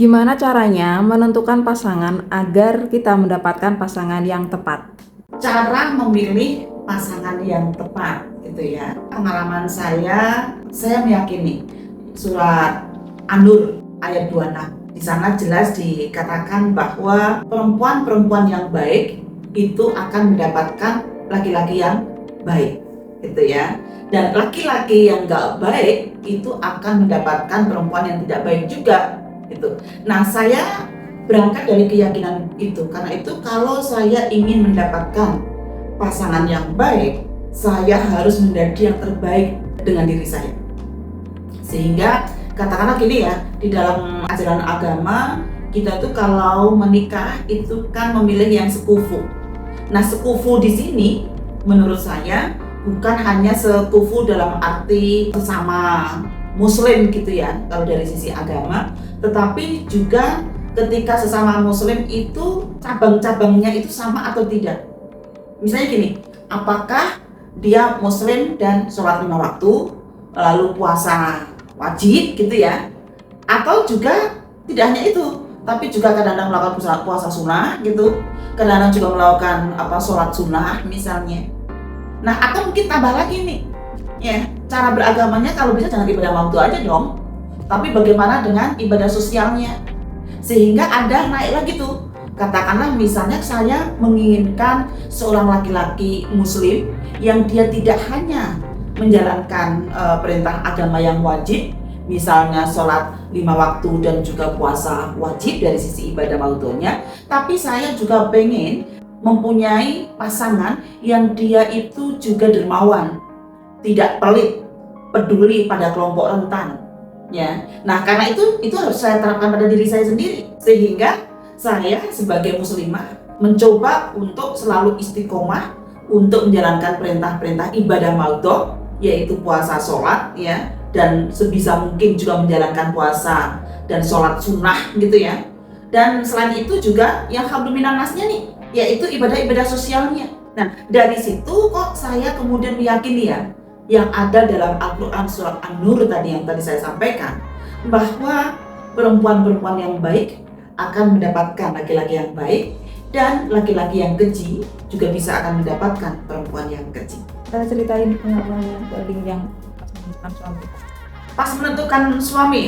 Gimana caranya menentukan pasangan agar kita mendapatkan pasangan yang tepat? Cara memilih pasangan yang tepat gitu ya. Pengalaman saya meyakini surat An-Nur ayat 26. Di sana jelas dikatakan bahwa perempuan-perempuan yang baik itu akan mendapatkan laki-laki yang baik gitu ya. Dan laki-laki yang gak baik itu akan mendapatkan perempuan yang tidak baik juga gitu. Nah, saya berangkat dari keyakinan itu. Karena itu kalau saya ingin mendapatkan pasangan yang baik, saya harus menjadi yang terbaik dengan diri saya. Sehingga katakanlah gini ya, di dalam ajaran agama kita tuh kalau menikah itu kan memilih yang sekufu. Nah, sekufu di sini menurut saya bukan hanya sekufu dalam arti sesama muslim gitu ya kalau dari sisi agama, tetapi juga ketika sesama muslim itu cabang-cabangnya itu sama atau tidak. Misalnya gini, apakah dia muslim dan sholat 5 waktu, lalu puasa wajib gitu ya, atau juga tidak hanya itu, tapi juga kadang-kadang melakukan puasa sunnah gitu, kadang-kadang juga melakukan sholat sunnah misalnya. Nah, atau mungkin tambah lagi nih, ya cara beragamanya kalau bisa jangan ibadah waktu aja dong, tapi bagaimana dengan ibadah sosialnya, sehingga ada naik lagi tuh. Katakanlah misalnya saya menginginkan seorang laki-laki muslim yang dia tidak hanya menjalankan perintah agama yang wajib, misalnya sholat 5 waktu dan juga puasa wajib dari sisi ibadah waktunya, tapi saya juga pengen mempunyai pasangan yang dia itu juga dermawan, tidak pelit, peduli pada kelompok rentan. Ya, nah karena itu harus saya terapkan pada diri saya sendiri, sehingga saya sebagai muslimah mencoba untuk selalu istiqomah untuk menjalankan perintah-perintah ibadah maudhu, yaitu puasa, sholat ya, dan sebisa mungkin juga menjalankan puasa dan sholat sunnah gitu ya. Dan selain itu juga yang hablu minan nasnya nih, yaitu ibadah-ibadah sosialnya. Nah, dari situ kok saya kemudian meyakini ya, yang ada dalam Al-Quran surat An-Nur tadi yang tadi saya sampaikan, bahwa perempuan-perempuan yang baik akan mendapatkan laki-laki yang baik, dan laki-laki yang keji juga bisa akan mendapatkan perempuan yang keji. Kita ceritain pengalaman paling yang menentukan suami. Pas menentukan suami,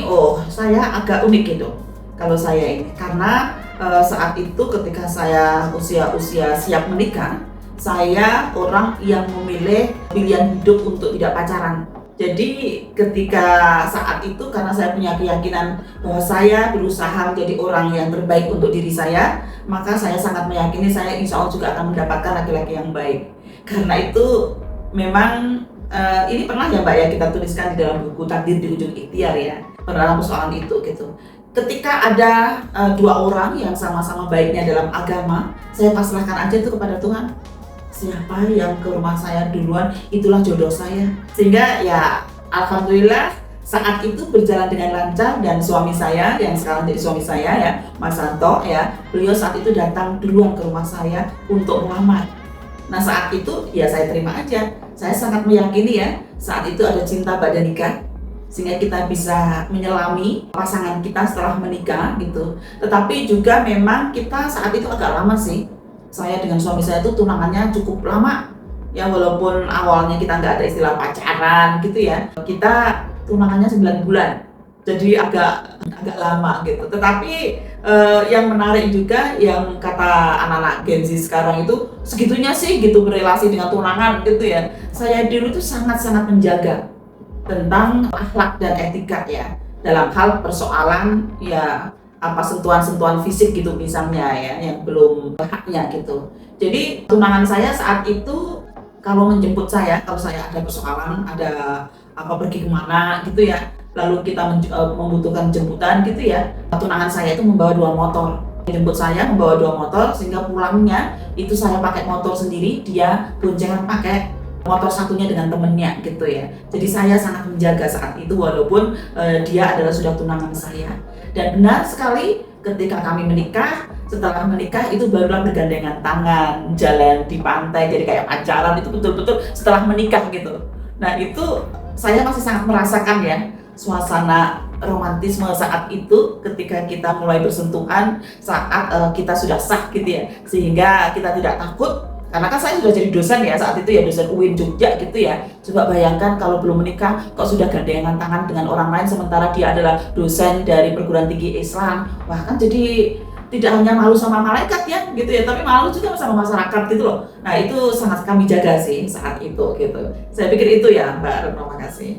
saya agak unik gitu kalau saya ini, karena saat itu ketika saya usia siap menikah, saya orang yang memilih pilihan hidup untuk tidak pacaran. Jadi ketika saat itu karena saya punya keyakinan bahwa saya berusaha menjadi orang yang terbaik untuk diri saya, maka saya sangat meyakini saya insya Allah juga akan mendapatkan laki-laki yang baik. Karena itu memang ini pernah ya Mbak ya kita tuliskan di dalam buku Takdir di Ujung Ikhtiar ya, dalam persoalan itu gitu. Ketika ada dua orang yang sama-sama baiknya dalam agama, saya pasrahkan aja itu kepada Tuhan. Siapa yang ke rumah saya duluan, itulah jodoh saya. Sehingga ya alhamdulillah saat itu berjalan dengan lancar, dan suami saya yang sekarang jadi suami saya ya, Mas Santo ya, beliau saat itu datang duluan ke rumah saya untuk melamar. Nah saat itu ya saya terima aja. Saya sangat meyakini ya saat itu ada cinta ba'da nikah, sehingga kita bisa menyelami pasangan kita setelah menikah gitu. Tetapi juga memang kita saat itu agak lama sih. Saya dengan suami saya itu tunangannya cukup lama ya, walaupun awalnya kita nggak ada istilah pacaran gitu ya, kita tunangannya 9 bulan, jadi agak lama gitu. Tetapi yang menarik juga yang kata anak-anak Gen Z sekarang itu segitunya sih gitu berelasi dengan tunangan gitu ya. Saya dulu tuh sangat-sangat menjaga tentang akhlak dan etika ya, dalam hal persoalan ya sentuhan-sentuhan fisik gitu misalnya ya, yang belum haknya gitu. Jadi tunangan saya saat itu kalau menjemput saya, kalau saya ada persoalan, ada pergi kemana gitu ya, lalu kita membutuhkan jemputan gitu ya, tunangan saya itu membawa 2 motor. Menjemput saya membawa 2 motor, sehingga pulangnya itu saya pakai motor sendiri, dia boncengan pakai motor satunya dengan temennya gitu ya. Jadi saya sangat menjaga saat itu walaupun dia adalah sudah tunangan saya. Dan benar sekali ketika kami menikah, setelah menikah itu barulah bergandengan tangan, jalan di pantai, jadi kayak pacaran, itu betul-betul setelah menikah gitu. Nah itu saya masih sangat merasakan ya suasana romantisme saat itu ketika kita mulai bersentuhan saat kita sudah sah gitu ya, sehingga kita tidak takut. Karena kan saya sudah jadi dosen ya saat itu ya, dosen UIN Jogja gitu ya. Coba bayangkan kalau belum menikah kok sudah gandengan tangan dengan orang lain sementara dia adalah dosen dari perguruan tinggi Islam. Wah kan jadi tidak hanya malu sama malaikat ya gitu ya, tapi malu juga sama masyarakat gitu loh. Nah itu sangat kami jaga sih saat itu gitu. Saya pikir itu ya Mbak Retno, makasih.